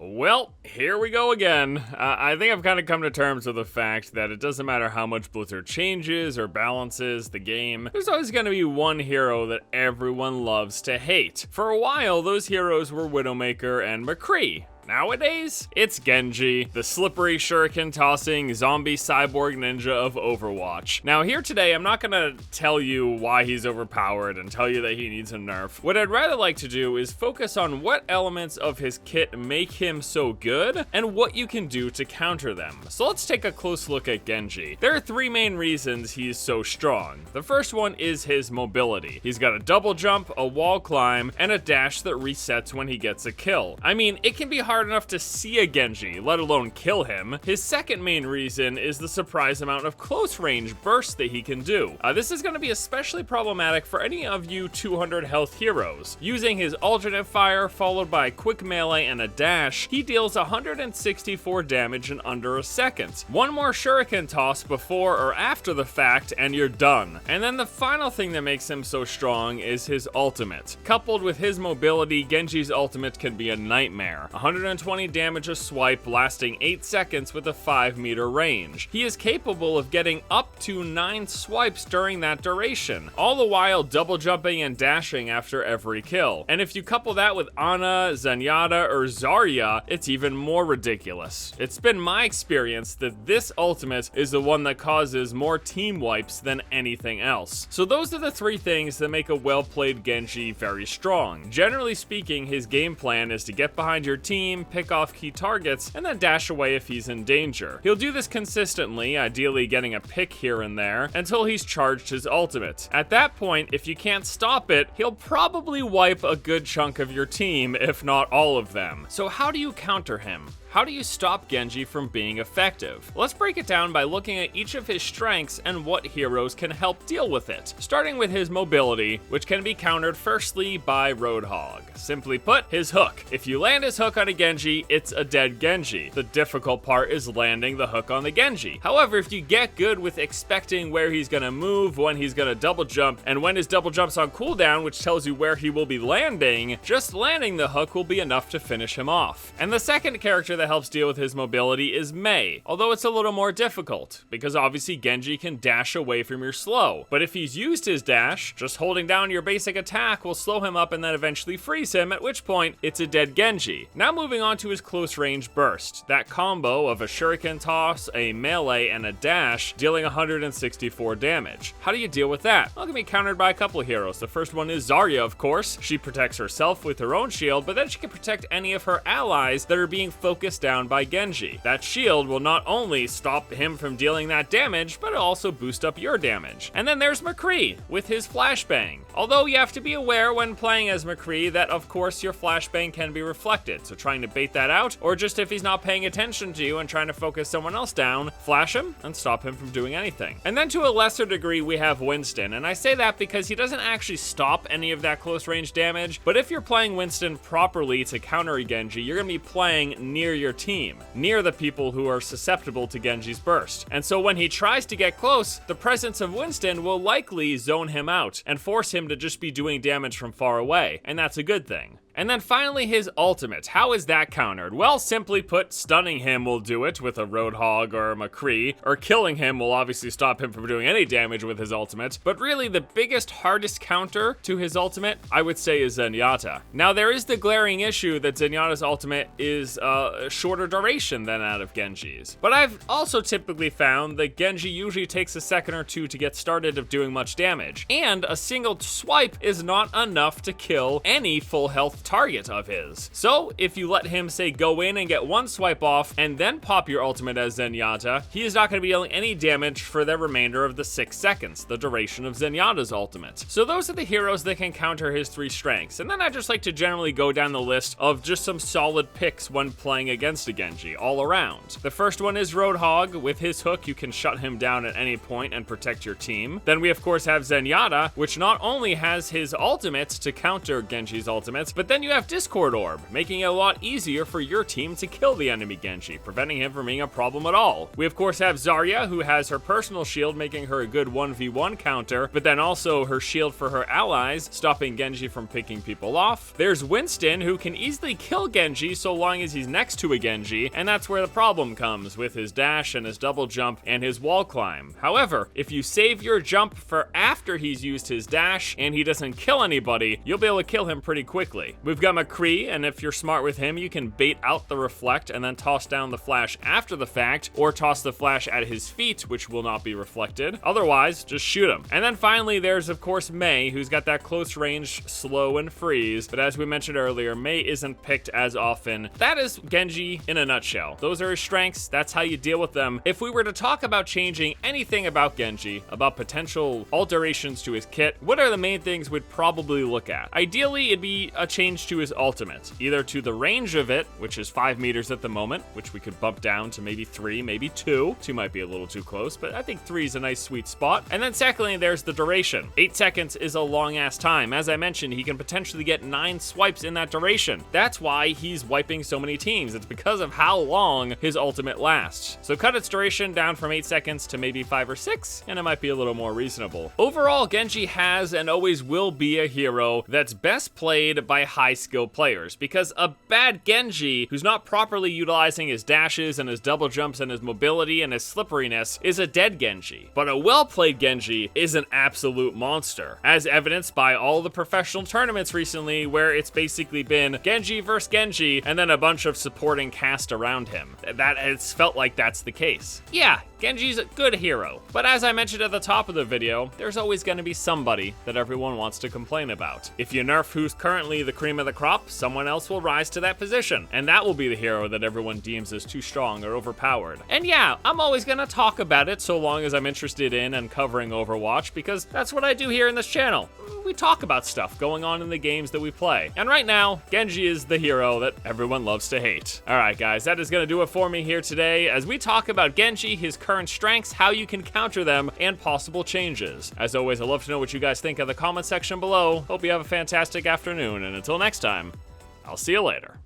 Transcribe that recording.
Well, here we go again. I think I've kind of come to terms with the fact that it doesn't matter how much Blizzard changes or balances the game, there's always going to be one hero that everyone loves to hate. For a while, those heroes were Widowmaker and Mccree. Nowadays, it's Genji, the slippery shuriken-tossing zombie cyborg ninja of Overwatch. Now here today, I'm not gonna tell you why he's overpowered and tell you that he needs a nerf. What I'd rather like to do is focus on what elements of his kit make him so good and what you can do to counter them. So let's take a close look at Genji. There are three main reasons he's so strong. The first one is his mobility. He's got a double jump, a wall climb, and a dash that resets when he gets a kill. I mean, it can be hard enough to see a Genji, let alone kill him. His second main reason is the surprise amount of close range bursts that he can do. This is going to be especially problematic for any of you 200 health heroes. Using his alternate fire followed by a quick melee and a dash, he deals 164 damage in under a second. One more shuriken toss before or after the fact and you're done. And then the final thing that makes him so strong is his ultimate. Coupled with his mobility, Genji's ultimate can be a nightmare. 120 damage a swipe lasting 8 seconds with a 5-meter range. He is capable of getting up to 9 swipes during that duration, all the while double jumping and dashing after every kill. And if you couple that with Ana, Zenyatta, or Zarya, it's even more ridiculous. It's been my experience that this ultimate is the one that causes more team wipes than anything else. So those are the three things that make a well-played Genji very strong. Generally speaking, his game plan is to get behind your team, pick off key targets, and then dash away if he's in danger. He'll do this consistently, ideally getting a pick here and there, until he's charged his ultimate. At that point, if you can't stop it, he'll probably wipe a good chunk of your team, if not all of them. So how do you counter him? How do you stop Genji from being effective? Let's break it down by looking at each of his strengths and what heroes can help deal with it. Starting with his mobility, which can be countered firstly by Roadhog. Simply put, his hook. If you land his hook on a Genji, it's a dead Genji. The difficult part is landing the hook on the Genji. However, if you get good with expecting where he's gonna move, when he's gonna double jump, and when his double jump's on cooldown, which tells you where he will be landing, just landing the hook will be enough to finish him off. And the second character that helps deal with his mobility is Mei, although it's a little more difficult, because obviously Genji can dash away from your slow. But if he's used his dash, just holding down your basic attack will slow him up and then eventually freeze him, at which point it's a dead Genji. Now moving on to his close range burst, that combo of a shuriken toss, a melee, and a dash, dealing 164 damage. How do you deal with that? Well, it can be countered by a couple of heroes. The first one is Zarya, of course. She protects herself with her own shield, but then she can protect any of her allies that are being focused down by Genji. That shield will not only stop him from dealing that damage, but it'll also boost up your damage. And then there's Mccree with his flashbang. Although you have to be aware when playing as Mccree that of course your flashbang can be reflected, so trying to bait that out, or just if he's not paying attention to you and trying to focus someone else down, flash him and stop him from doing anything. And then to a lesser degree we have Winston, and I say that because he doesn't actually stop any of that close range damage, but if you're playing Winston properly to counter a Genji, you're gonna be playing near your team, near the people who are susceptible to Genji's burst. And so when he tries to get close, the presence of Winston will likely zone him out and force him to just be doing damage from far away, and that's a good thing. And then finally his ultimate. How is that countered? Well, simply put, stunning him will do it with a Roadhog or a Mccree, or killing him will obviously stop him from doing any damage with his ultimate. But really the biggest, hardest counter to his ultimate, I would say, is Zenyatta. Now there is the glaring issue that Zenyatta's ultimate is a shorter duration than that of Genji's. But I've also typically found that Genji usually takes a second or two to get started of doing much damage, and a single swipe is not enough to kill any full health target of his. So if you let him, say, go in and get one swipe off and then pop your ultimate as Zenyatta, he is not going to be dealing any damage for the remainder of the 6 seconds, the duration of Zenyatta's ultimate. So those are the heroes that can counter his three strengths, and then I just like to generally go down the list of just some solid picks when playing against a Genji all around. The first one is Roadhog. With his hook you can shut him down at any point and protect your team. Then we of course have Zenyatta, which not only has his ultimate to counter Genji's ultimates, but then then you have Discord Orb, making it a lot easier for your team to kill the enemy Genji, preventing him from being a problem at all. We of course have Zarya, who has her personal shield, making her a good 1v1 counter, but then also her shield for her allies, stopping Genji from picking people off. There's Winston, who can easily kill Genji so long as he's next to a Genji, and that's where the problem comes, with his dash and his double jump and his wall climb. However, if you save your jump for after he's used his dash and he doesn't kill anybody, you'll be able to kill him pretty quickly. We've got Mccree, and if you're smart with him, you can bait out the reflect and then toss down the flash after the fact, or toss the flash at his feet, which will not be reflected. Otherwise, just shoot him. And then finally, there's of course Mei, who's got that close range slow and freeze, but as we mentioned earlier, Mei isn't picked as often. That is Genji in a nutshell. Those are his strengths, that's how you deal with them. If we were to talk about changing anything about Genji, about potential alterations to his kit, what are the main things we'd probably look at? Ideally, it'd be a change to his ultimate, either to the range of it, which is 5 meters at the moment, which we could bump down to maybe 3, maybe 2. 2 might be a little too close, but I think 3 is a nice sweet spot. And then secondly, there's the duration. 8 seconds is a long ass time. As I mentioned, he can potentially get 9 swipes in that duration. That's why he's wiping so many teams. It's because of how long his ultimate lasts. So cut its duration down from 8 seconds to maybe 5 or 6, and it might be a little more reasonable. Overall, Genji has and always will be a hero that's best played by high skill players, because a bad Genji who's not properly utilizing his dashes and his double jumps and his mobility and his slipperiness is a dead Genji. But a well-played Genji is an absolute monster, as evidenced by all the professional tournaments recently where it's basically been Genji versus Genji and then a bunch of supporting cast around him. That has felt like that's the case. Yeah, Genji's a good hero, but as I mentioned at the top of the video, there's always going to be somebody that everyone wants to complain about. If you nerf who's currently the cream of the crop, someone else will rise to that position, and that will be the hero that everyone deems as too strong or overpowered. And yeah, I'm always going to talk about it so long as I'm interested in and covering Overwatch, because that's what I do here in this channel. We talk about stuff going on in the games that we play. And right now, Genji is the hero that everyone loves to hate. Alright guys, that is going to do it for me here today as we talk about Genji, his current strengths, how you can counter them, and possible changes. As always, I'd love to know what you guys think in the comment section below. Hope you have a fantastic afternoon, and until next time, I'll see you later.